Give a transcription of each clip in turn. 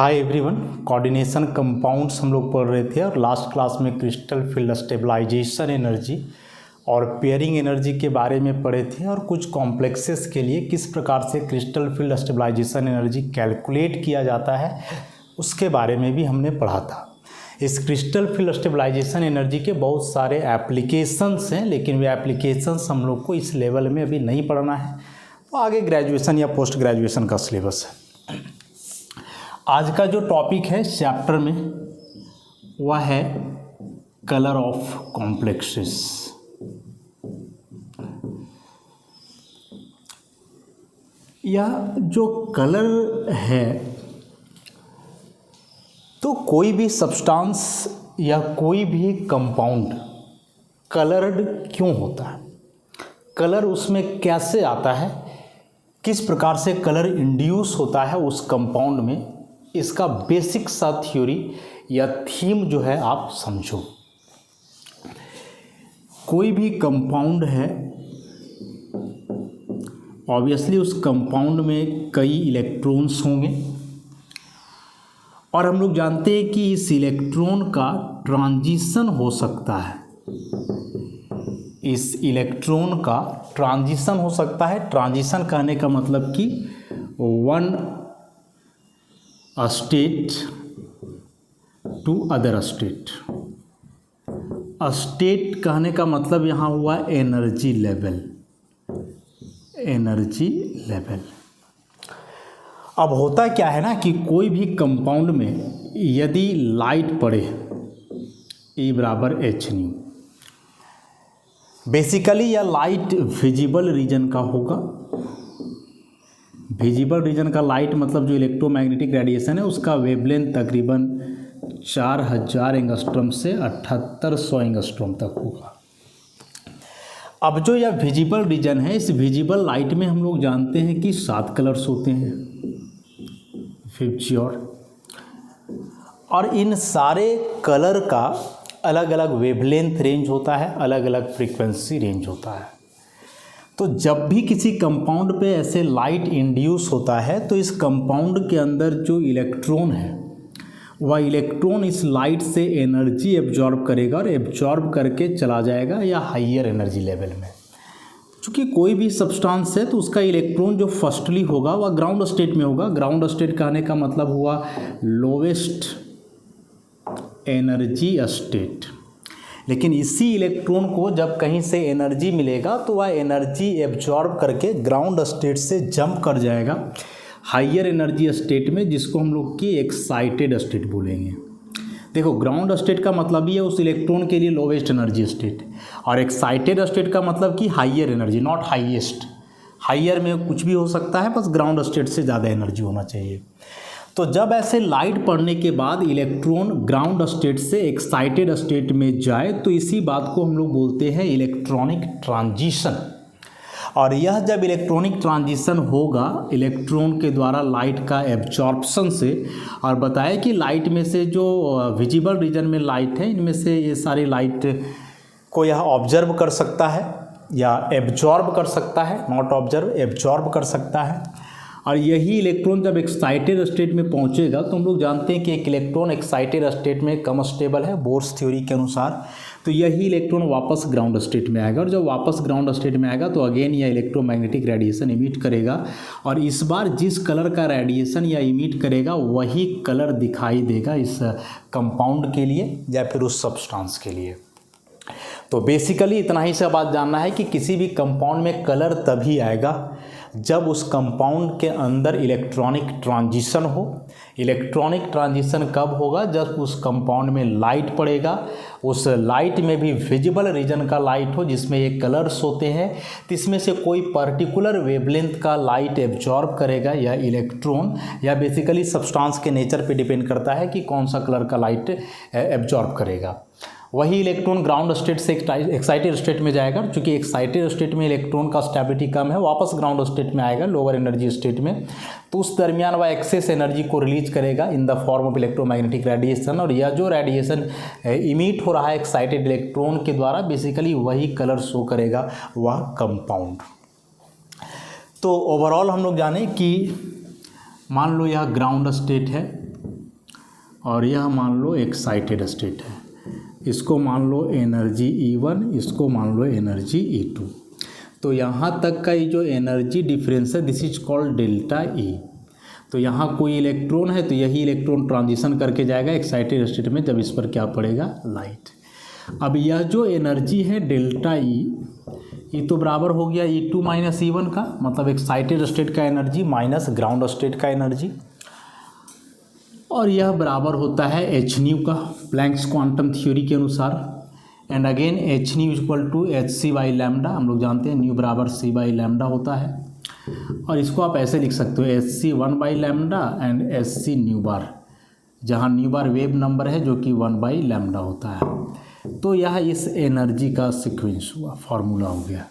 Hi everyone, coordination compounds हम लोग पढ़ रहे थे और लास्ट क्लास में क्रिस्टल फील्ड स्टेबलाइजेशन एनर्जी और पेयरिंग एनर्जी के बारे में पढ़े थे और कुछ कॉम्प्लेक्सेस के लिए किस प्रकार से crystal field stabilisation energy calculate किया जाता है उसके बारे में भी हमने पढ़ा था। इस क्रिस्टल फील्ड स्टेबलाइजेशन एनर्जी के बहुत सारे एप्लीकेशंस हैं, लेकिन वे एप्लीकेशंस हम लोग को इस लेवल में अभी नहीं पढ़ना है, तो आगे ग्रेजुएशन या पोस्ट ग्रेजुएशन का सिलेबस है। आज का जो टॉपिक है चैप्टर में वह है कलर ऑफ कॉम्प्लेक्सेस। यह जो कलर है, तो कोई भी सब्सटेंस या कोई भी कंपाउंड कलर्ड क्यों होता है, कलर उसमें कैसे आता है, किस प्रकार से कलर इंड्यूस होता है उस कंपाउंड में, इसका बेसिक सा थ्योरी या थीम जो है आप समझो। कोई भी कंपाउंड है, ऑब्वियसली उस कंपाउंड में कई इलेक्ट्रॉन्स होंगे और हम लोग जानते हैं कि इस इलेक्ट्रॉन का ट्रांजिशन हो सकता है, इस इलेक्ट्रॉन का ट्रांजिशन हो सकता है। ट्रांजिशन कहने का मतलब कि one state to other state. State कहने का मतलब यहाँ हुआ एनर्जी लेवल, एनर्जी लेवल। अब होता क्या है ना कि कोई भी कंपाउंड में यदि लाइट पड़े E बराबर h², बेसिकली यह लाइट विजिबल रीजन का होगा। विजिबल रीजन का लाइट मतलब जो इलेक्ट्रोमैग्नेटिक रेडिएशन है उसका वेवलेंथ तकरीबन 4000 एंगस्ट्रॉम से 7800 एंगस्ट्रॉम तक होगा। अब जो यह विजिबल रीजन है, इस विजिबल लाइट में हम लोग जानते हैं कि 7 कलर्स होते हैं, फ्यूचर, और इन सारे कलर का अलग अलग वेवलेंथ रेंज होता है, अलग अलग फ्रीक्वेंसी रेंज होता है। तो जब भी किसी कंपाउंड पे ऐसे लाइट इंड्यूस होता है तो इस कंपाउंड के अंदर जो इलेक्ट्रॉन है वह इलेक्ट्रॉन इस लाइट से एनर्जी एब्जॉर्ब करेगा और एब्जॉर्ब करके चला जाएगा या हाइयर एनर्जी लेवल में। चूँकि कोई भी सब्सटेंस है तो उसका इलेक्ट्रॉन जो फर्स्टली होगा वह ग्राउंड स्टेट में होगा। ग्राउंड स्टेट कहने का मतलब हुआ लोवेस्ट एनर्जी स्टेट। लेकिन इसी इलेक्ट्रॉन को जब कहीं से एनर्जी मिलेगा तो वह एनर्जी एब्जॉर्ब करके ग्राउंड स्टेट से जंप कर जाएगा हाइयर एनर्जी स्टेट में, जिसको हम लोग की एक्साइटेड स्टेट बोलेंगे। देखो, ग्राउंड स्टेट का मतलब ही है उस इलेक्ट्रॉन के लिए लोवेस्ट एनर्जी स्टेट, और एक्साइटेड स्टेट का मतलब कि higher energy, not highest. Higher में कुछ भी हो सकता है, बस ग्राउंड स्टेट से ज़्यादा एनर्जी होना चाहिए। तो जब ऐसे लाइट पड़ने के बाद इलेक्ट्रॉन ग्राउंड स्टेट से एक्साइटेड स्टेट में जाए तो इसी बात को हम लोग बोलते हैं इलेक्ट्रॉनिक ट्रांजिशन। और यह जब इलेक्ट्रॉनिक ट्रांजिशन होगा इलेक्ट्रॉन के द्वारा लाइट का एब्जॉर्प्शन से, और बताया कि लाइट में से जो विजिबल रीजन में लाइट है, इनमें से ये सारी लाइट को यह ऑब्जर्व कर सकता है या एब्जॉर्ब कर सकता है, नॉट ऑब्जर्व, एब्जॉर्ब कर सकता है। और यही इलेक्ट्रॉन जब एक्साइटेड स्टेट में पहुंचेगा तो हम लोग जानते हैं कि एक इलेक्ट्रॉन एक्साइटेड स्टेट में कम स्टेबल है बोर्स थ्योरी के अनुसार, तो यही इलेक्ट्रॉन वापस ग्राउंड स्टेट में आएगा, और जब वापस ग्राउंड स्टेट में आएगा तो अगेन यह इलेक्ट्रोमैग्नेटिक रेडिएशन इमिट करेगा, और इस बार जिस कलर का रेडिएशन या इमिट करेगा वही कलर दिखाई देगा इस कंपाउंड के लिए या फिर उस सब्सटेंस के लिए। तो बेसिकली इतना ही सा बात जानना है कि किसी भी कंपाउंड में कलर तभी आएगा जब उस कंपाउंड के अंदर इलेक्ट्रॉनिक ट्रांजिशन हो। इलेक्ट्रॉनिक ट्रांजिशन कब होगा? जब उस कंपाउंड में लाइट पड़ेगा, उस लाइट में भी विजिबल रीजन का लाइट हो जिसमें ये कलर्स होते हैं, तो इसमें से कोई पर्टिकुलर वेवलेंथ का लाइट एब्जॉर्ब करेगा या इलेक्ट्रॉन, या बेसिकली सब्सटेंस के नेचर पे डिपेंड करता है कि कौन सा कलर का लाइट एब्जॉर्ब करेगा। वही इलेक्ट्रॉन ग्राउंड स्टेट से एक्साइटेड स्टेट में जाएगा, क्योंकि एक्साइटेड स्टेट में इलेक्ट्रॉन का स्टेबिलिटी कम है, वापस ग्राउंड स्टेट में आएगा लोअर एनर्जी स्टेट में, तो उस दरमियान वह एक्सेस एनर्जी को रिलीज करेगा in the form of electromagnetic radiation, और यह जो रेडिएशन इमिट हो रहा है एक्साइटेड इलेक्ट्रॉन के द्वारा बेसिकली वही कलर शो करेगा वह कंपाउंड। तो ओवरऑल हम लोग जाने कि मान लो यह ग्राउंड स्टेट है और यह मान लो एक्साइटेड स्टेट है। इसको मान लो एनर्जी E1, इसको मान लो एनर्जी E2। तो यहाँ तक का ये जो एनर्जी डिफरेंस है this is called delta E। तो यहाँ कोई इलेक्ट्रॉन है तो यही इलेक्ट्रॉन ट्रांजिशन करके जाएगा एक्साइटेड स्टेट में, जब इस पर क्या पड़ेगा, लाइट। अब यह जो एनर्जी है डेल्टा E, ये तो बराबर हो गया E2 माइनस E1 का, मतलब एक्साइटेड स्टेट का एनर्जी माइनस ग्राउंड स्टेट का एनर्जी, और यह बराबर होता है एच न्यू का प्लैंक्स क्वांटम थ्योरी के अनुसार। And again H nu equal to H C by lambda, हम लोग जानते हैं न्यू बराबर सी बाई लैम्डा होता है, और इसको आप ऐसे लिख सकते हो H C 1 by lambda and H C nu bar, जहाँ न्यू बार वेव नंबर है जो कि 1 बाई लैम्डा होता है। तो यह इस एनर्जी का सीक्वेंस हुआ, फार्मूला हो गया।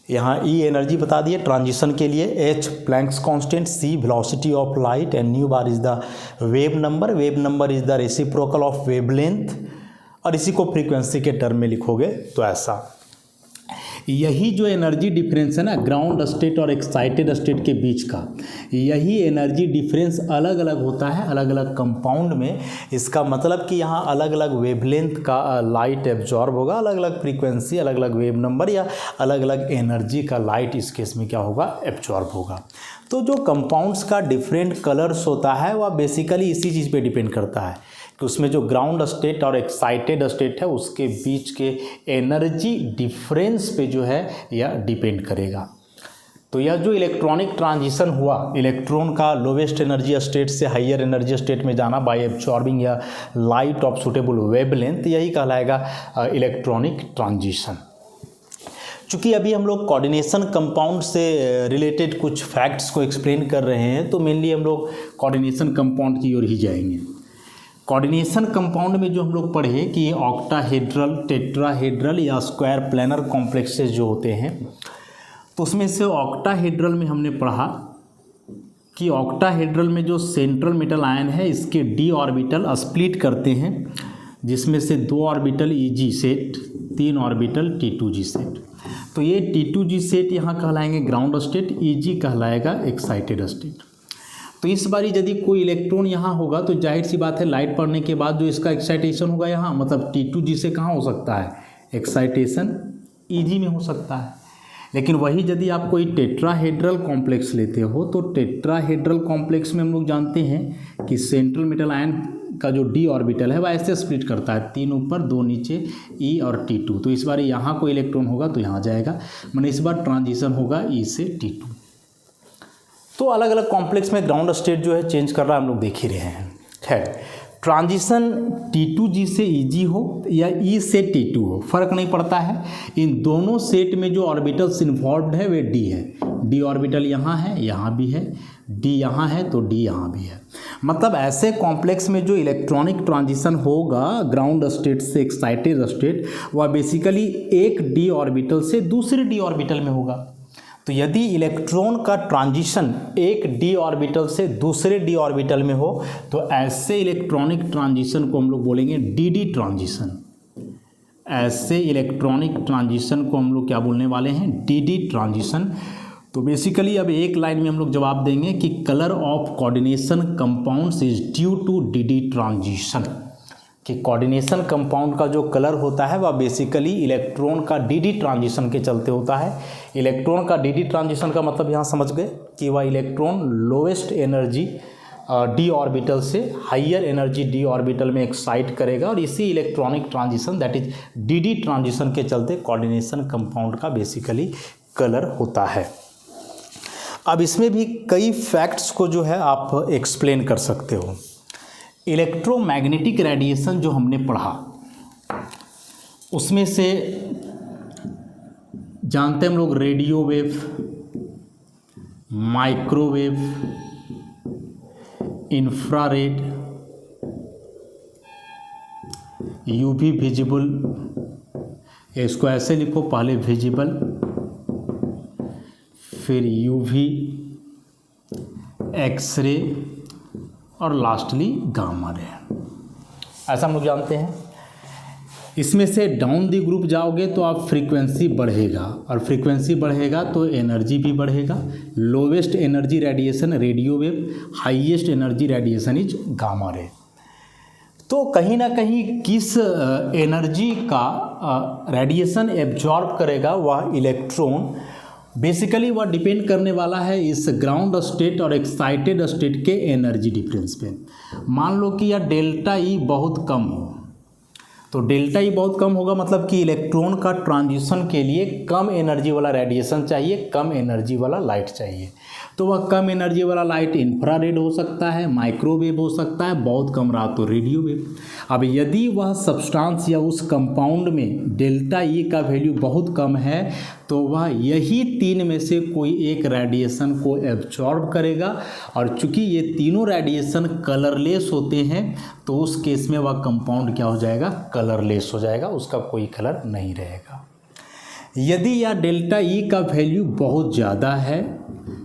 यहाँ E एनर्जी बता दिए ट्रांजिशन के लिए, H Planck's constant, C velocity of light and new bar is the wave number is the reciprocal of wavelength, और इसी को फ्रीक्वेंसी के टर्म में लिखोगे तो ऐसा। यही जो एनर्जी डिफरेंस है ना ग्राउंड स्टेट और एक्साइटेड स्टेट के बीच का, यही एनर्जी डिफरेंस अलग अलग होता है अलग अलग कंपाउंड में। इसका मतलब कि यहाँ अलग अलग वेवलेंथ का लाइट एब्जॉर्ब होगा, अलग अलग फ्रीक्वेंसी, अलग अलग वेव नंबर या अलग अलग एनर्जी का लाइट इस केस में क्या होगा, एब्जॉर्ब होगा। तो जो कंपाउंड्स का डिफरेंट कलर्स होता है वह बेसिकली इसी चीज़ पे डिपेंड करता है कि उसमें जो ग्राउंड स्टेट और एक्साइटेड स्टेट है उसके बीच के एनर्जी डिफरेंस पे जो है यह डिपेंड करेगा। तो यह जो इलेक्ट्रॉनिक ट्रांजिशन हुआ, इलेक्ट्रॉन का लोवेस्ट एनर्जी स्टेट से हायर एनर्जी स्टेट में जाना बाय एब्जॉर्बिंग या लाइट ऑफ सुटेबल वेवलेंथ, यही कहलाएगा इलेक्ट्रॉनिक ट्रांजिशन। चूँकि अभी हम लोग कोऑर्डिनेशन कंपाउंड से रिलेटेड कुछ फैक्ट्स को एक्सप्लेन कर रहे हैं, तो मेनली हम लोग कोऑर्डिनेशन कंपाउंड की ओर ही जाएंगे। कोऑर्डिनेशन कंपाउंड में जो हम लोग पढ़े कि ऑक्टाहेड्रल, टेट्राहेड्रल या स्क्वायर प्लानर कॉम्प्लेक्सेस जो होते हैं, तो उसमें से ऑक्टाहेड्रल में हमने पढ़ा कि ऑक्टाहेड्रल में जो सेंट्रल मेटल आयन है इसके d ऑर्बिटल स्प्लिट करते हैं, जिसमें से 2 orbital Eg set, 3 orbital T2G set. तो ये T2G सेट यहाँ कहलाएंगे ग्राउंड स्टेट, Eg कहलाएगा एक्साइटेड स्टेट। तो इस बार यदि कोई इलेक्ट्रॉन यहाँ होगा तो जाहिर सी बात है लाइट पड़ने के बाद जो इसका एक्साइटेशन होगा यहाँ, मतलब T2G से कहाँ हो सकता है, एक्साइटेशन Eg में हो सकता है। लेकिन वही यदि आप कोई टेट्राहेड्रल कॉम्प्लेक्स लेते हो तो टेट्राहेड्रल कॉम्प्लेक्स में हम लोग जानते हैं कि सेंट्रल मेटल आयन का जो d ऑर्बिटल है वह ऐसे स्प्लिट करता है, 3 ऊपर 2 नीचे, E और T2। तो इस बार यहाँ कोई इलेक्ट्रॉन होगा तो यहाँ जाएगा, मैंने इस बार ट्रांजिशन होगा E से T2। तो अलग अलग कॉम्प्लेक्स में ग्राउंड स्टेट जो है चेंज कर रहा है, हम लोग देख ही रहे हैं। खैर, ट्रांजिशन T2G से Eg हो या E से T2 हो, फर्क नहीं पड़ता है। इन दोनों सेट में जो ऑर्बिटल्स इन्वॉल्व्ड है वे D है। D ऑर्बिटल यहाँ है, यहाँ भी है, D यहाँ है तो D यहाँ भी है। मतलब ऐसे कॉम्प्लेक्स में जो इलेक्ट्रॉनिक ट्रांजिशन होगा ग्राउंड स्टेट से एक्साइटेड स्टेट, वह बेसिकली एक D ऑर्बिटल से दूसरे D ऑर्बिटल में होगा। तो यदि इलेक्ट्रॉन का ट्रांजिशन एक d ऑर्बिटल से दूसरे d ऑर्बिटल में हो तो ऐसे इलेक्ट्रॉनिक ट्रांजिशन को हम लोग बोलेंगे dd ट्रांजिशन। ऐसे इलेक्ट्रॉनिक ट्रांजिशन को हम लोग क्या बोलने वाले हैं, dd ट्रांजिशन। तो बेसिकली अब एक लाइन में हम लोग जवाब देंगे कि colour of coordination compounds is due to dd transition, कि कोऑर्डिनेशन कंपाउंड का जो कलर होता है वह बेसिकली इलेक्ट्रॉन का dd ट्रांजिशन के चलते होता है। इलेक्ट्रॉन का dd ट्रांजिशन का मतलब यहाँ समझ गए कि वह electron lowest energy d orbital से हायर एनर्जी d ऑर्बिटल में एक्साइट करेगा, और इसी electronic transition that is dd transition के चलते कोऑर्डिनेशन कंपाउंड का बेसिकली कलर होता है। अब इसमें भी कई फैक्ट्स को जो है आप एक्सप्लेन कर सकते हो। इलेक्ट्रोमैग्नेटिक रेडिएशन जो हमने पढ़ा उसमें से जानते हैं हम लोग radio wave, microwave, infrared, UV visible, इसको ऐसे लिखो, पहले विजिबल फिर यूवी, एक्सरे और लास्टली गामा रे, ऐसा हम लोग जानते हैं। इसमें से डाउन दी ग्रुप जाओगे तो आप फ्रीक्वेंसी बढ़ेगा, और फ्रीक्वेंसी बढ़ेगा तो एनर्जी भी बढ़ेगा। Lowest energy radiation radio wave, highest energy radiation is gamma ray. तो कहीं ना कहीं किस एनर्जी का रेडिएशन एब्जॉर्ब करेगा वह इलेक्ट्रॉन, बेसिकली वह डिपेंड करने वाला है इस ग्राउंड स्टेट और एक्साइटेड स्टेट के एनर्जी डिफरेंस पे। मान लो कि यह डेल्टा ई बहुत कम हो, तो डेल्टा ई बहुत कम होगा मतलब कि इलेक्ट्रॉन का ट्रांजिशन के लिए कम एनर्जी वाला रेडिएशन चाहिए, कम एनर्जी वाला लाइट चाहिए। तो वह कम एनर्जी वाला लाइट इंफ्रारेड हो सकता है, माइक्रोवेव हो सकता है, बहुत कम रहा तो रेडियो वेव। अब यदि वह सब्सटेंस या उस कंपाउंड में डेल्टा ई का वैल्यू बहुत कम है तो वह यही तीन में से कोई एक रेडिएशन को एब्जॉर्ब करेगा, और चूंकि ये तीनों रेडिएशन कलरलेस होते हैं तो उस केस में वह कंपाउंड क्या हो जाएगा, कलरलेस हो जाएगा, उसका कोई कलर नहीं रहेगा। यदि यह डेल्टा ई का वैल्यू बहुत ज़्यादा है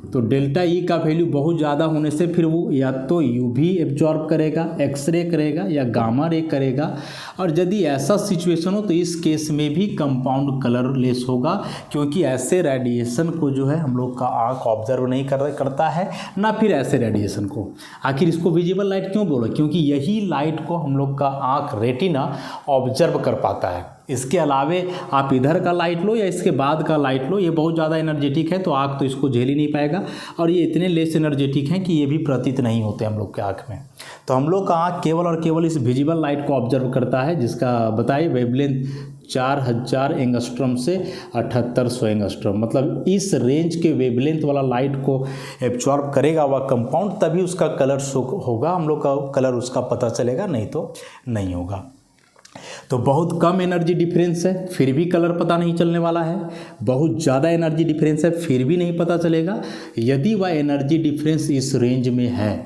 तो डेल्टा ई का वैल्यू बहुत ज़्यादा होने से फिर वो या तो यूवी एब्जॉर्ब करेगा, एक्सरे करेगा या गामा रे करेगा, और यदि ऐसा सिचुएशन हो तो इस केस में भी कंपाउंड कलरलेस होगा, क्योंकि ऐसे रेडिएशन को जो है हम लोग का आँख ऑब्जर्व नहीं करता है ना फिर ऐसे रेडिएशन को। आखिर इसको विजिबल लाइट क्यों बोला, क्योंकि यही लाइट को हम लोग का आँख रेटिना ऑब्जर्व कर पाता है। इसके अलावे आप इधर का लाइट लो या इसके बाद का लाइट लो, ये बहुत ज़्यादा एनर्जेटिक है तो आँख तो इसको झेल ही नहीं पाएगा, और ये इतने लेस एनर्जेटिक हैं कि ये भी प्रतीत नहीं होते हम लोग के आँख में। तो हम लोग का आँख केवल और केवल इस विजिबल लाइट को ऑब्जर्व करता है, जिसका बताइए वेवलेंथ 4000 एंगस्ट्रॉम से 7800 एंगस्ट्रॉम, मतलब इस रेंज के वेवलेंथ वाला लाइट को एब्जॉर्ब करेगा वह कंपाउंड, तभी उसका कलर शो होगा, हम लोग का कलर उसका पता चलेगा, नहीं तो नहीं होगा। तो बहुत कम एनर्जी डिफरेंस है फिर भी कलर पता नहीं चलने वाला है, बहुत ज़्यादा एनर्जी डिफरेंस है फिर भी नहीं पता चलेगा। यदि वह एनर्जी डिफरेंस इस रेंज में है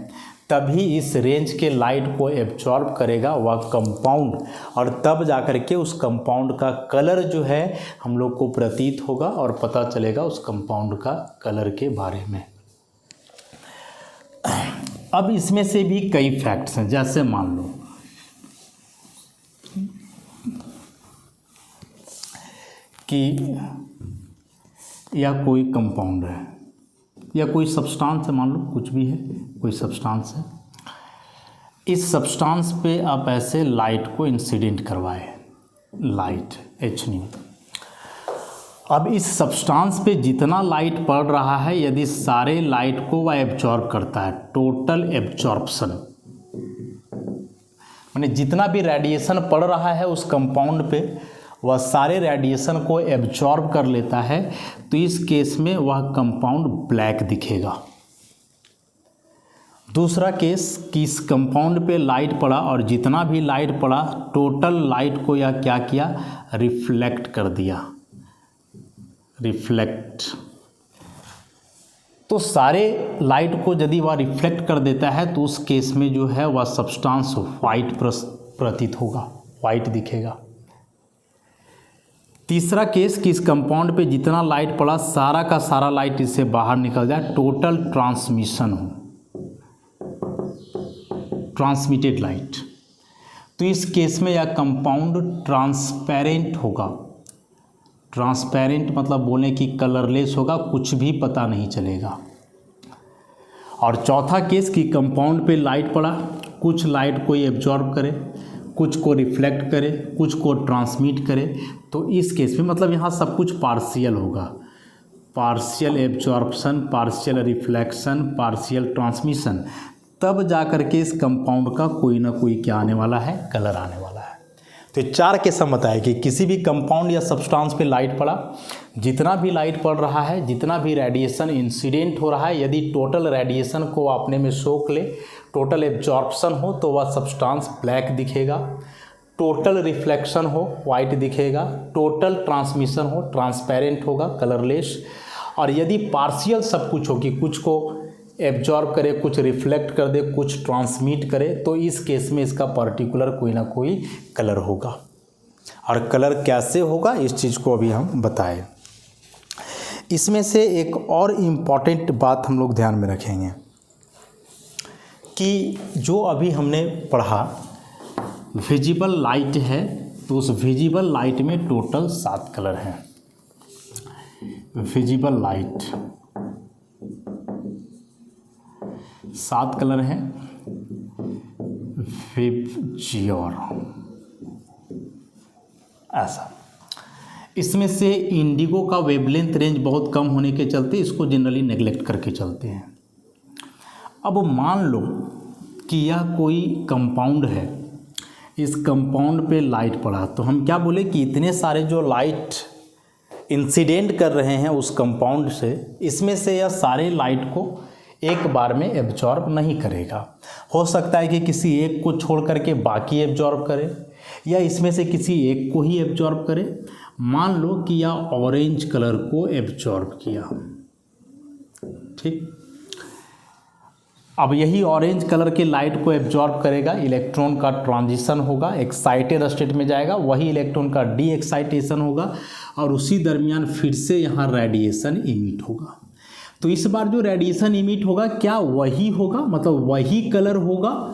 तभी इस रेंज के लाइट को एब्जॉर्ब करेगा वह कंपाउंड, और तब जाकर के उस कंपाउंड का कलर जो है हम लोग को प्रतीत होगा और पता चलेगा उस कंपाउंड का कलर के बारे में। अब इसमें से भी कई फैक्ट्स हैं, जैसे मान लो कि या कोई कंपाउंड है या कोई सब्सटेंस है, मान लो कुछ भी है, कोई सब्सटेंस है, इस सब्सटेंस पे आप ऐसे लाइट को इंसिडेंट करवाए, लाइट h न्यू। अब इस सब्सटेंस पे जितना लाइट पड़ रहा है यदि सारे लाइट को वह एब्जॉर्ब करता है, टोटल एब्जॉर्प्शन, माने जितना भी रेडिएशन पड़ रहा है उस कंपाउंड पे वह सारे रेडिएशन को एब्जॉर्ब कर लेता है, तो इस केस में वह कंपाउंड ब्लैक दिखेगा। दूसरा केस कि इस कंपाउंड पे लाइट पड़ा और जितना भी लाइट पड़ा टोटल लाइट को यह क्या किया, रिफ्लेक्ट कर दिया, रिफ्लेक्ट। तो सारे लाइट को यदि वह रिफ्लेक्ट कर देता है तो उस केस में जो है वह सब्सटेंस वाइट प्रतीत होगा, वाइट दिखेगा। तीसरा केस कि इस कंपाउंड पे जितना लाइट पड़ा सारा का सारा लाइट इससे बाहर निकल जाए, टोटल ट्रांसमिशन हो, ट्रांसमिटेड लाइट, तो इस केस में यह कंपाउंड ट्रांसपेरेंट होगा। ट्रांसपेरेंट मतलब बोले कि कलरलेस होगा, कुछ भी पता नहीं चलेगा। और चौथा केस कि कंपाउंड पे लाइट पड़ा, कुछ लाइट कोई एब्जॉर्ब करे, कुछ को रिफ्लेक्ट करे, कुछ को ट्रांसमिट करे, तो इस केस में मतलब यहाँ सब कुछ पार्शियल होगा, partial absorption, partial reflection, partial transmission, तब जाकर के इस कंपाउंड का कोई ना कोई क्या आने वाला है, कलर आने वाला है। तो चार केस हम बताए कि किसी भी कंपाउंड या सब्सटेंस पे लाइट पड़ा, जितना भी लाइट पड़ रहा है, जितना भी रेडिएशन इंसिडेंट हो रहा है, यदि टोटल रेडिएशन को अपने में सोख ले, टोटल एब्जॉर्प्शन हो तो वह सब्सटेंस ब्लैक दिखेगा, टोटल रिफ्लेक्शन हो वाइट दिखेगा, टोटल ट्रांसमिशन हो ट्रांसपेरेंट होगा, कलरलेस, और यदि पार्शियल सब कुछ हो कि कुछ को एब्जॉर्ब करे, कुछ रिफ्लेक्ट कर दे, कुछ ट्रांसमिट करे, तो इस केस में इसका पर्टिकुलर कोई ना कोई कलर होगा। और कलर कैसे होगा इस चीज़ को अभी हम बताएं। इसमें से एक और इम्पॉर्टेंट बात हम लोग ध्यान में रखेंगे कि जो अभी हमने पढ़ा विजिबल लाइट है, तो उस विजिबल लाइट में टोटल 7 कलर हैं। विजिबल लाइट 7 कलर हैं। वेबज्योर, ऐसा। इसमें से इंडिगो का वेवलेंथ रेंज बहुत कम होने के चलते इसको जनरली नेगलेक्ट करके चलते हैं। अब मान लो कि यह कोई कंपाउंड है, इस कंपाउंड पे लाइट पड़ा, तो हम क्या बोले कि इतने सारे जो लाइट इंसिडेंट कर रहे हैं उस कंपाउंड से, इसमें से यह सारे लाइट को एक बार में एब्जॉर्ब नहीं करेगा। हो सकता है कि किसी एक को छोड़ करके बाकी एब्जॉर्ब करे, या इसमें से किसी एक को ही एब्जॉर्ब करे। मान लो कि यह ऑरेंज कलर को एब्जॉर्ब किया, ठीक। अब यही ऑरेंज कलर के लाइट को एब्जॉर्ब करेगा, इलेक्ट्रॉन का ट्रांजिशन होगा, एक्साइटेड स्टेट में जाएगा, वही इलेक्ट्रॉन का डी एक्साइटेशन होगा और उसी दरमियान फिर से यहाँ रेडिएशन इमिट होगा। तो इस बार जो रेडिएशन इमिट होगा क्या वही होगा, मतलब वही कलर होगा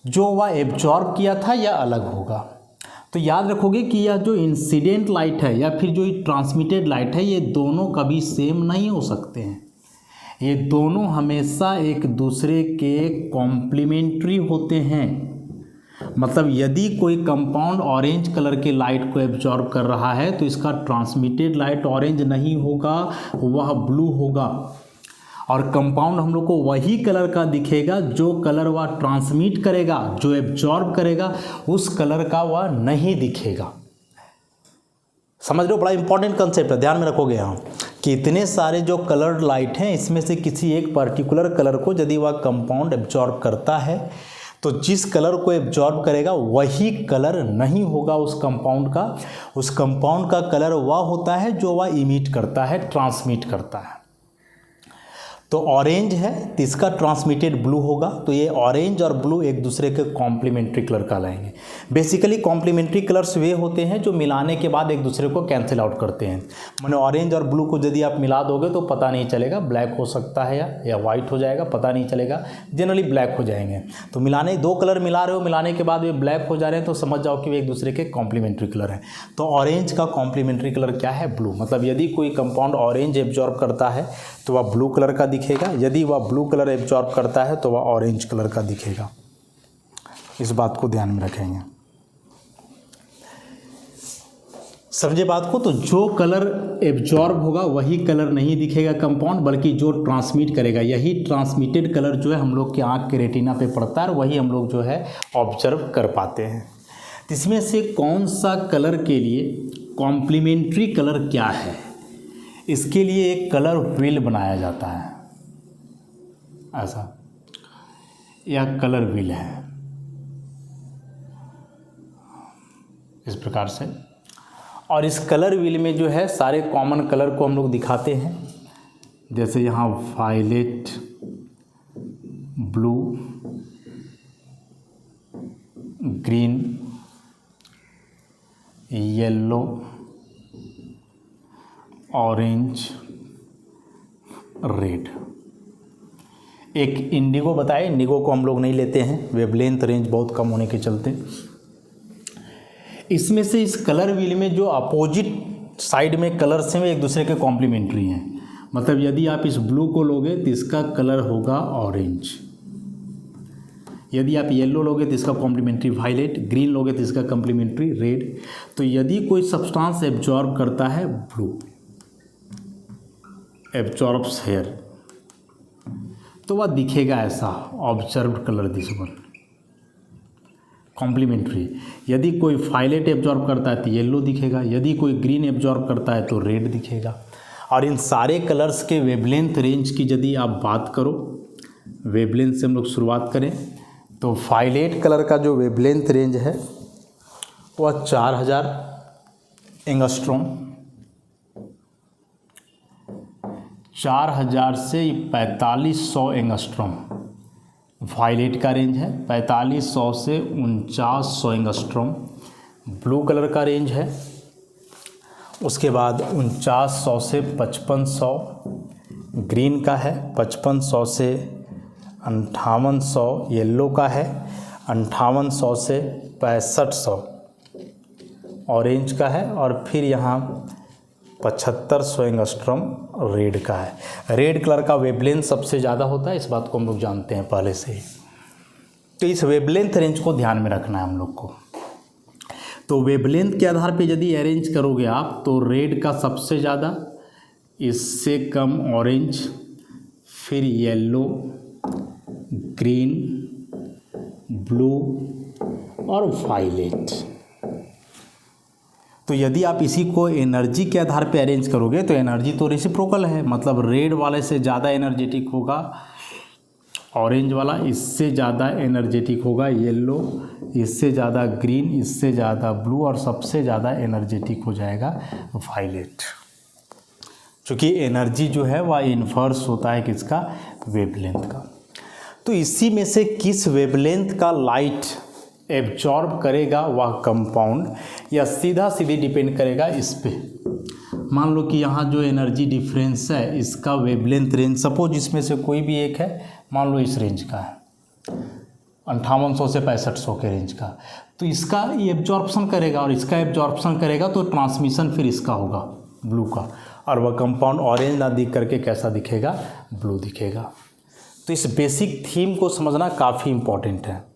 जो वह एब्जॉर्ब किया था, या अलग होगा? तो याद रखोगे कि यह जो इंसिडेंट लाइट है या फिर जो ट्रांसमिटेड लाइट है, ये दोनों कभी सेम नहीं हो सकते हैं। ये दोनों हमेशा एक दूसरे के कॉम्प्लीमेंट्री होते हैं। मतलब यदि कोई कंपाउंड ऑरेंज कलर के लाइट को एब्जॉर्ब कर रहा है तो इसका ट्रांसमिटेड लाइट ऑरेंज नहीं होगा, वह ब्लू होगा। और कंपाउंड हम लोग को वही कलर का दिखेगा जो कलर वह ट्रांसमिट करेगा, जो एब्जॉर्ब करेगा, उस कलर का वह नहीं दिखेगा। समझ लो, बड़ा इंपॉर्टेंट कंसेप्ट है, ध्यान में रखोगे यहाँ कि इतने सारे जो कलर्ड लाइट हैं इसमें से किसी एक पर्टिकुलर कलर को यदि वह कंपाउंड एब्जॉर्ब करता है तो जिस कलर को एब्जॉर्ब करेगा वही कलर नहीं होगा उस कंपाउंड का। उस कंपाउंड का कलर वह होता है जो वह इमिट करता है, ट्रांसमिट करता है। तो ऑरेंज है तो इसका ट्रांसमिटेड ब्लू होगा, तो ये ऑरेंज और ब्लू एक दूसरे के कॉम्प्लीमेंट्री कलर कहलाएंगे। बेसिकली कॉम्प्लीमेंट्री कलर्स वे होते हैं जो मिलाने के बाद एक दूसरे को कैंसिल आउट करते हैं। माने ऑरेंज और ब्लू को यदि आप मिला दोगे तो पता नहीं चलेगा, ब्लैक हो सकता है या वाइट हो जाएगा, पता नहीं चलेगा, जनरली ब्लैक हो जाएंगे। तो मिलाने, दो कलर मिला रहे हो, मिलाने के बाद वे ब्लैक हो जा रहे हैं तो समझ जाओ कि वे एक दूसरे के कॉम्प्लीमेंट्री कलर हैं। तो ऑरेंज का कॉम्प्लीमेंट्री कलर क्या है? ब्लू। मतलब यदि कोई कंपाउंड ऑरेंज एब्जॉर्ब करता है तो वह ब्लू कलर का दिखेगा, यदि वह ब्लू कलर एब्जॉर्ब करता है तो वह ऑरेंज कलर का दिखेगा। इस बात को ध्यान में रखेंगे, समझे बात को। तो जो कलर एब्जॉर्ब होगा वही कलर नहीं दिखेगा कंपाउंड, बल्कि जो ट्रांसमिट करेगा, यही ट्रांसमिटेड कलर जो है हम लोग के आँख के रेटिना पे पड़ता है और वही हम लोग जो है ऑब्जर्व कर पाते हैं। इसमें से कौन सा कलर के लिए कॉम्प्लीमेंट्री कलर क्या है, इसके लिए एक कलर व्हील बनाया जाता है। ऐसा यह कलर व्हील है इस प्रकार से। और इस कलर व्हील में जो है सारे कॉमन कलर को हम लोग दिखाते हैं, जैसे यहाँ violet, blue, green, yellow, orange, red. एक इंडिगो बताए, इंडिगो को हम लोग नहीं लेते हैं, वेवलेंथ रेंज बहुत कम होने के चलते। इसमें से इस कलर व्हील में जो अपोजिट साइड में कलर्स हैं वे एक दूसरे के कॉम्प्लीमेंट्री हैं। मतलब यदि आप इस ब्लू को लोगे तो इसका कलर होगा ऑरेंज, यदि आप येलो लोगे तो इसका कॉम्प्लीमेंट्री वायलेट, ग्रीन लोगे तो इसका कॉम्प्लीमेंट्री रेड। तो यदि कोई सब्सटेंस एब्जॉर्ब करता है ब्लू, एब्जॉर्ब्स हेयर, तो वह दिखेगा ऐसा, observed colour this one, complementary. यदि कोई वायलेट एब्जॉर्ब करता है तो येलो दिखेगा, यदि कोई ग्रीन एब्जॉर्ब करता है तो रेड दिखेगा। और इन सारे कलर्स के वेवलेंथ रेंज की यदि आप बात करो, वेवलेंथ से हम लोग शुरुआत करें तो वायलेट कलर का जो वेवलेंथ रेंज है वह 4000 एंगस्ट्रॉम, 4000 से 4500 एंगस्ट्रॉम वायलेट का रेंज है, 4500 से 4900 एंगस्ट्रॉम ब्लू कलर का रेंज है। उसके बाद 4900 से 5500 ग्रीन का है, 5500 से 5800 येलो का है, 5800 से 6500 ऑरेंज का है, और फिर यहाँ 7500 एंगस्ट्रॉम रेड का है। रेड कलर का वेवलेंथ सबसे ज़्यादा होता है, इस बात को हम लोग जानते हैं पहले से ही। तो इस वेवलेंथ रेंज को ध्यान में रखना है हम लोग को। तो वेवलेंथ के आधार पे यदि अरेंज करोगे आप तो रेड का सबसे ज़्यादा, इससे कम ऑरेंज, फिर येलो, ग्रीन, ब्लू और वायलेट। तो यदि आप इसी को एनर्जी के आधार पे अरेंज करोगे तो एनर्जी तो रेसिप्रोकल है, मतलब रेड वाले से ज़्यादा एनर्जेटिक होगा ऑरेंज वाला, इससे ज़्यादा एनर्जेटिक होगा येलो, इससे ज़्यादा ग्रीन, इससे ज़्यादा ब्लू और सबसे ज़्यादा एनर्जेटिक हो जाएगा वायलेट। चूँकि एनर्जी जो है वह इन्वर्स होता है किसका, वेवलेंथ का। तो इसी में से किस वेवलेंथ का लाइट एब्जॉर्ब करेगा वह कंपाउंड, या सीधा सीधी डिपेंड करेगा इस पे। मान लो कि यहाँ जो एनर्जी डिफरेंस है इसका वेवलेंथ रेंज, सपोज इसमें से कोई भी एक है, मान लो इस रेंज का है 5800 से 6500 के रेंज का, तो इसका ये एब्जॉर्प्शन करेगा और इसका एब्जॉर्प्शन करेगा तो ट्रांसमिशन फिर इसका होगा ब्लू का, और वह कंपाउंड ऑरेंज ना दिख करके कैसा दिखेगा, ब्लू दिखेगा। तो इस बेसिक थीम को समझना काफ़ी इम्पॉर्टेंट है।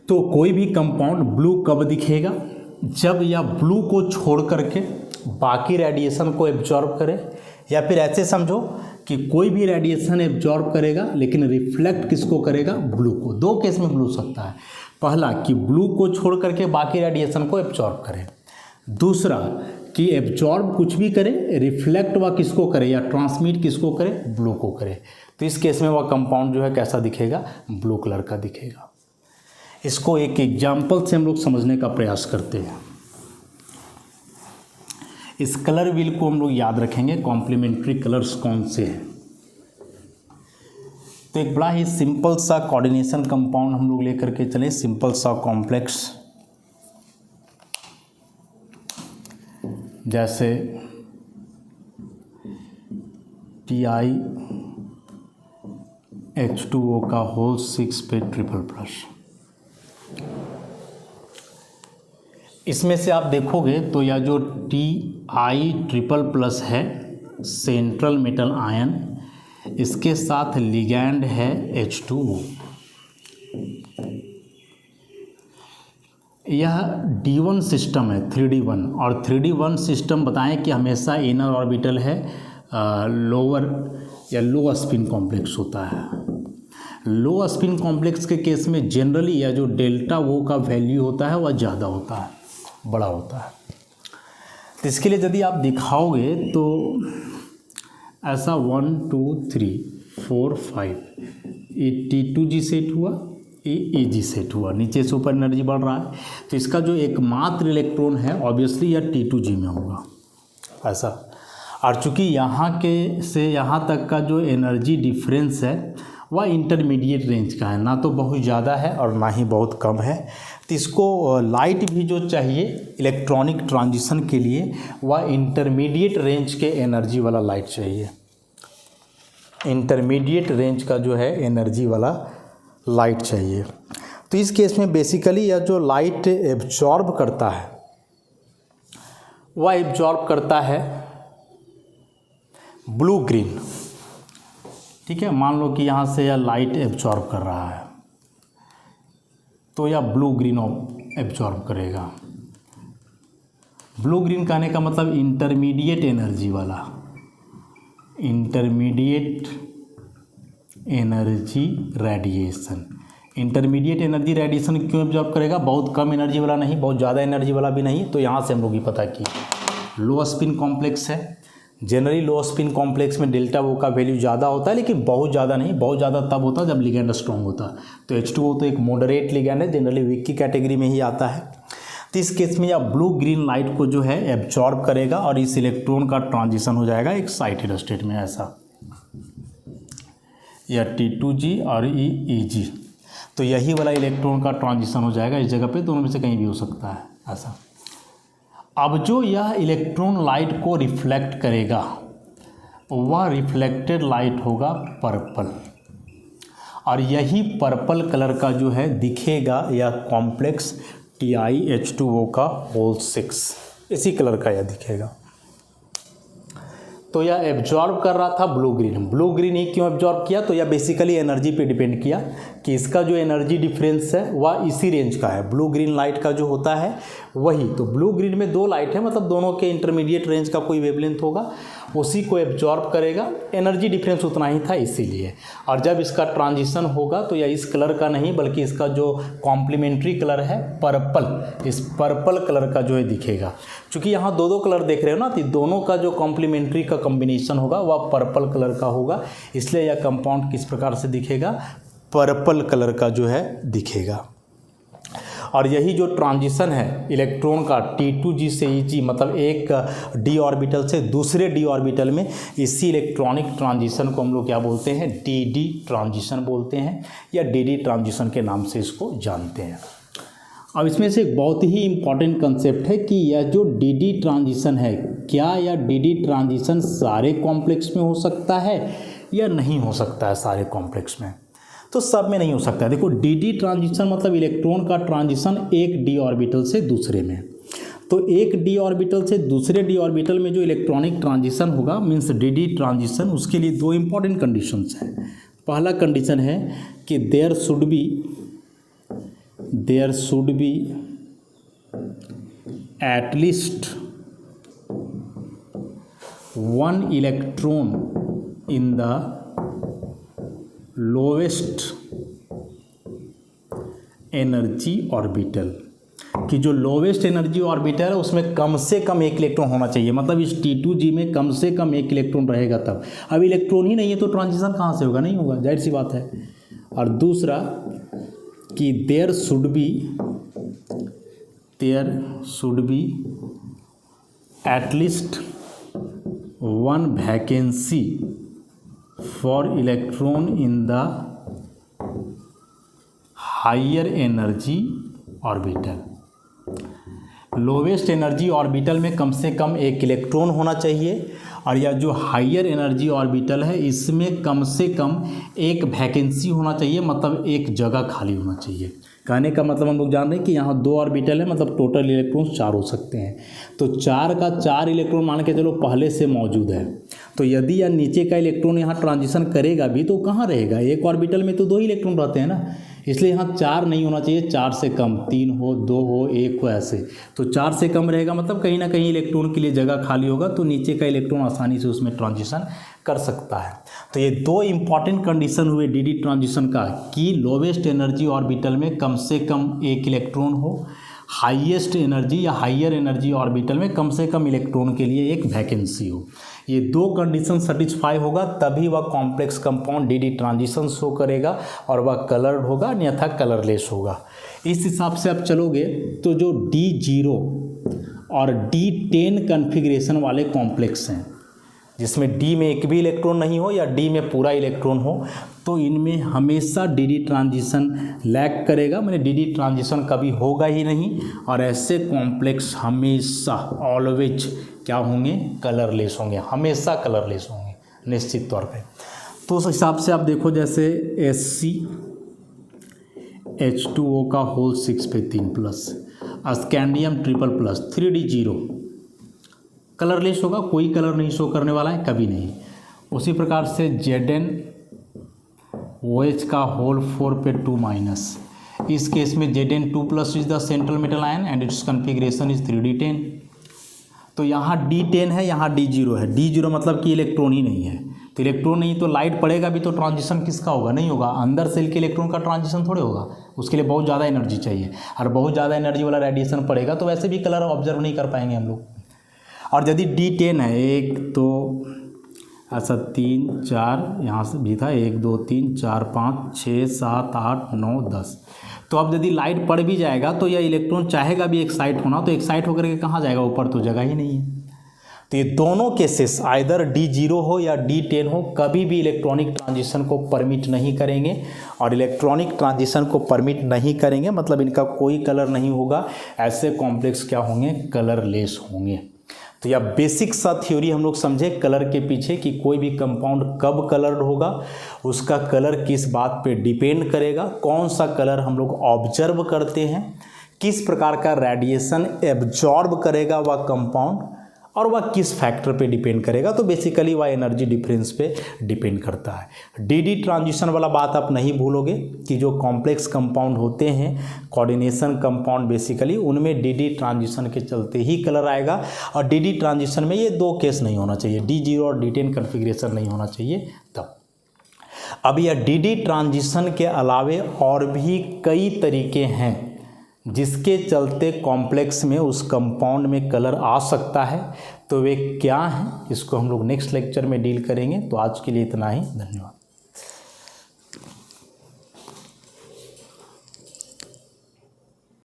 तो कोई भी कंपाउंड ब्लू कब दिखेगा, जब यह ब्लू को छोड़ करके बाकी रेडिएशन को एब्जॉर्ब करे, या फिर ऐसे समझो कि कोई भी रेडिएशन एब्जॉर्ब करेगा लेकिन रिफ्लेक्ट किसको करेगा, ब्लू को। दो केस में ब्लू सकता है, पहला कि ब्लू को छोड़ करके बाकी रेडिएशन को एब्जॉर्ब करे, दूसरा कि एब्जॉर्ब कुछ भी करे, रिफ्लेक्ट वह किसको करे या ट्रांसमिट किसको करे, ब्लू को करे। तो इस केस में वह कंपाउंड जो है कैसा दिखेगा, ब्लू कलर का दिखेगा। इसको एक एग्जाम्पल से हम लोग समझने का प्रयास करते हैं। इस कलर व्हील को हम लोग याद रखेंगे, कॉम्प्लीमेंट्री कलर्स कौन से हैं। तो एक बड़ा ही सिंपल सा कोऑर्डिनेशन कंपाउंड हम लोग लेकर के चले, सिंपल सा कॉम्प्लेक्स, जैसे TiH2O का होल 6 पे ट्रिपल प्लस। इसमें से आप देखोगे तो यह जो Ti ट्रिपल प्लस है सेंट्रल मेटल आयन, इसके साथ लिगैंड है H2O। यह D1 सिस्टम है, 3D1, और 3D1 सिस्टम बताएं कि हमेशा इनर ऑर्बिटल है लोअर या लो स्पिन कॉम्प्लेक्स होता है। लो स्पिन कॉम्प्लेक्स के केस में जनरली यह जो डेल्टा वो का वैल्यू होता है वह ज़्यादा होता है, बड़ा होता है। तो इसके लिए यदि आप दिखाओगे तो ऐसा 1 2 3 4 5 ये T2G सेट हुआ, ये AG सेट हुआ, नीचे से ऊपर एनर्जी बढ़ रहा है, तो इसका जो एकमात्र इलेक्ट्रॉन है ऑब्वियसली यह T2G में होगा ऐसा। और चूँकि यहाँ के से यहाँ तक का जो एनर्जी डिफरेंस है वह इंटरमीडिएट रेंज का है, ना तो बहुत ज़्यादा है और ना ही बहुत कम है। तो इसको लाइट भी जो चाहिए इलेक्ट्रॉनिक ट्रांजिशन के लिए वह इंटरमीडिएट रेंज के एनर्जी वाला लाइट चाहिए, इंटरमीडिएट रेंज का जो है एनर्जी वाला लाइट चाहिए। तो इस केस में बेसिकली यह जो लाइट एब्जॉर्ब करता है वह एब्जॉर्ब करता है ब्लू ग्रीन, ठीक है। मान लो कि यहाँ से यह लाइट एब्जॉर्ब कर रहा है तो यह ब्लू ग्रीन एब्जॉर्ब करेगा। ब्लू ग्रीन कहने का मतलब इंटरमीडिएट एनर्जी वाला, intermediate energy radiation. Intermediate energy radiation क्यों एब्जॉर्ब करेगा, बहुत कम एनर्जी वाला नहीं, बहुत ज़्यादा एनर्जी वाला भी नहीं। तो यहाँ से हम लोग ये पता कि लो स्पिन कॉम्प्लेक्स है, जनरली लो स्पिन कॉम्प्लेक्स में डेल्टा वो का वैल्यू ज़्यादा होता है, लेकिन बहुत ज़्यादा नहीं, बहुत ज़्यादा तब होता है जब लिगैंड स्ट्रॉन्ग होता है। तो H2O तो एक मॉडरेट लिगैंड है, जनरली वीक की कैटेगरी में ही आता है। तो इस केस में यह ब्लू ग्रीन लाइट को जो है एब्जॉर्ब करेगा और इस इलेक्ट्रॉन का ट्रांजिशन हो जाएगा एक्साइटेड स्टेट में ऐसा, या T2G और EG। तो यही वाला इलेक्ट्रॉन का ट्रांजिशन हो जाएगा इस जगह पे, दोनों में से कहीं भी हो सकता है ऐसा। अब जो यह इलेक्ट्रॉन लाइट को रिफ्लेक्ट करेगा वह रिफ्लेक्टेड लाइट होगा पर्पल, और यही पर्पल कलर का जो है दिखेगा यह कॉम्प्लेक्स TiH2O का होल 6, इसी कलर का यह दिखेगा। तो यह एब्जॉर्ब कर रहा था ब्लू ग्रीन। ब्लू ग्रीन ही क्यों एब्जॉर्ब किया? तो यह बेसिकली एनर्जी पे डिपेंड किया कि इसका जो एनर्जी डिफरेंस है वह इसी रेंज का है, ब्लू ग्रीन लाइट का जो होता है वही। तो ब्लू ग्रीन में दो लाइट है, मतलब दोनों के इंटरमीडिएट रेंज का कोई वेवलेंथ होगा, उसी को एब्जॉर्ब करेगा, एनर्जी डिफरेंस उतना ही था इसीलिए। और जब इसका ट्रांजिशन होगा तो यह इस कलर का नहीं बल्कि इसका जो कॉम्प्लीमेंट्री कलर है पर्पल, इस पर्पल कलर का जो है दिखेगा। चूँकि यहाँ दो कलर देख रहे हो ना, तो दोनों का जो कॉम्प्लीमेंट्री का कॉम्बिनेशन होगा वह पर्पल कलर का होगा, इसलिए यह कंपाउंड किस प्रकार से दिखेगा? पर्पल कलर का जो है दिखेगा। और यही जो ट्रांजिशन है इलेक्ट्रॉन का T2G से EG, मतलब एक d ऑर्बिटल से दूसरे d ऑर्बिटल में, इसी इलेक्ट्रॉनिक ट्रांजिशन को हम लोग क्या बोलते हैं? DD ट्रांजिशन बोलते हैं, या DD ट्रांजिशन के नाम से इसको जानते हैं। अब इसमें से एक बहुत ही इम्पॉर्टेंट कंसेप्ट है कि यह जो DD ट्रांजिशन है, क्या यह DD ट्रांजिशन सारे कॉम्प्लेक्स में हो सकता है या नहीं हो सकता है सारे कॉम्प्लेक्स में? तो सब में नहीं हो सकता है। देखो, DD ट्रांजिशन मतलब इलेक्ट्रॉन का ट्रांजिशन एक d ऑर्बिटल से दूसरे में। तो एक d ऑर्बिटल से दूसरे d ऑर्बिटल में जो इलेक्ट्रॉनिक ट्रांजिशन होगा मीन्स DD ट्रांजिशन, उसके लिए दो इम्पॉर्टेंट कंडीशंस हैं। पहला कंडीशन है कि there should be at least one electron in the lowest energy orbital, कि जो लोवेस्ट एनर्जी ऑर्बिटल है उसमें कम से कम एक इलेक्ट्रॉन होना चाहिए, मतलब इस T2G में कम से कम एक इलेक्ट्रॉन रहेगा तब। अब इलेक्ट्रॉन ही नहीं है तो ट्रांजिशन कहाँ से होगा? नहीं होगा, जाहिर सी बात है। और दूसरा कि there should be at least one vacancy for electron in the higher energy orbital. Lowest energy orbital में कम से कम एक इलेक्ट्रॉन होना चाहिए, और यह जो हायर एनर्जी ऑर्बिटल है इसमें कम से कम एक वैकेंसी होना चाहिए, मतलब एक जगह खाली होना चाहिए। कहने का मतलब हम लोग जान रहे हैं कि यहाँ दो ऑर्बिटल है, मतलब टोटल इलेक्ट्रॉन 4 हो सकते हैं। तो 4 का 4 इलेक्ट्रॉन मान के चलो पहले से मौजूद है, तो यदि यह नीचे का इलेक्ट्रॉन यहाँ ट्रांजिशन करेगा भी तो कहाँ रहेगा? एक ऑर्बिटल में तो 2 ही इलेक्ट्रॉन रहते हैं ना, इसलिए यहाँ 4 नहीं होना चाहिए, 4 से कम, 3 हो, 2 हो, 1 हो, ऐसे। तो 4 से कम रहेगा मतलब कहीं ना कहीं इलेक्ट्रॉन के लिए जगह खाली होगा, तो नीचे का इलेक्ट्रॉन आसानी से उसमें ट्रांजिशन कर सकता है। तो ये दो इंपॉर्टेंट कंडीशन हुए DD ट्रांजिशन का, कि लोवेस्ट एनर्जी ऑर्बिटल में कम से कम एक इलेक्ट्रॉन हो, हाईएस्ट एनर्जी या हायर एनर्जी ऑर्बिटल में कम से कम इलेक्ट्रॉन के लिए एक वैकेंसी हो। ये दो कंडीशन सेटिस्फाई होगा तभी वह complex compound DD transition show करेगा और वह कलर्ड होगा, अन्यथा कलरलेस होगा। इस हिसाब से आप चलोगे तो जो D0 और D10 कन्फिग्रेशन वाले कॉम्प्लेक्स हैं, जिसमें D में एक भी इलेक्ट्रॉन नहीं हो या D में पूरा इलेक्ट्रॉन हो, तो इनमें हमेशा DD ट्रांजिशन लैग करेगा, मैंने DD ट्रांजिशन कभी होगा ही नहीं। और ऐसे कॉम्प्लेक्स हमेशा ऑलवेज क्या होंगे? कलरलेस होंगे, हमेशा कलरलेस होंगे निश्चित तौर पे। तो उस हिसाब से आप देखो, जैसे ScH2O का होल 6 पे 3+, स्कैंडियम ट्रिपल+, 3D0 कलरलेस होगा, कोई कलर नहीं शो करने वाला है, कभी नहीं। उसी प्रकार से ZnOH का होल 4 पे 2-, इस केस में Zn2+ is the central metal ion and it's configuration is 3D10। तो यहाँ D10 है, यहाँ D0 है। D0 मतलब कि इलेक्ट्रॉन ही नहीं है, तो इलेक्ट्रॉन नहीं तो लाइट पड़ेगा भी तो ट्रांजिशन किसका होगा? नहीं होगा, अंदर सेल के इलेक्ट्रॉन का ट्रांजिशन थोड़े होगा, उसके लिए बहुत ज़्यादा एनर्जी चाहिए, और बहुत ज़्यादा एनर्जी वाला रेडिएशन पड़ेगा तो वैसे भी कलर ऑब्जर्व नहीं कर पाएंगे हम लोग। और यदि D10 है, 1 2 ऐसा 3 4 यहाँ से भी था, 1 2 3 4 5 6 7 8 9 10, तो अब यदि लाइट पड़ भी जाएगा तो यह इलेक्ट्रॉन चाहेगा भी एक्साइट होना, तो एक्साइट होकर के कहाँ जाएगा? ऊपर, तो जगह ही नहीं है। तो ये दोनों केसेस आइदर D0 हो या D10 हो, कभी भी इलेक्ट्रॉनिक ट्रांजिशन को परमिट नहीं करेंगे, और इलेक्ट्रॉनिक ट्रांजिशन को परमिट नहीं करेंगे मतलब इनका कोई कलर नहीं होगा। ऐसे कॉम्प्लेक्स क्या होंगे? कलरलेस होंगे। तो यह बेसिक सा थ्योरी हम लोग समझे कलर के पीछे, कि कोई भी कंपाउंड कब कलर्ड होगा, उसका कलर किस बात पे डिपेंड करेगा, कौन सा कलर हम लोग ऑब्जर्व करते हैं, किस प्रकार का रेडिएशन एब्जॉर्ब करेगा वह कंपाउंड, और वह किस फैक्टर पे डिपेंड करेगा, तो बेसिकली वह एनर्जी डिफरेंस पे डिपेंड करता है। डीडी ट्रांजिशन वाला बात आप नहीं भूलोगे कि जो कॉम्प्लेक्स कंपाउंड होते हैं, कोऑर्डिनेशन कंपाउंड, बेसिकली उनमें डीडी ट्रांजिशन के चलते ही कलर आएगा। और डीडी ट्रांजिशन में ये दो केस नहीं होना चाहिए, D0 और D10 कन्फिग्रेशन नहीं होना चाहिए तब। अब यह डीडी ट्रांजिशन के अलावे और भी कई तरीके हैं जिसके चलते कॉम्प्लेक्स में उस कंपाउंड में कलर आ सकता है, तो वे क्या हैं इसको हम लोग नेक्स्ट लेक्चर में डील करेंगे। तो आज के लिए इतना ही, धन्यवाद।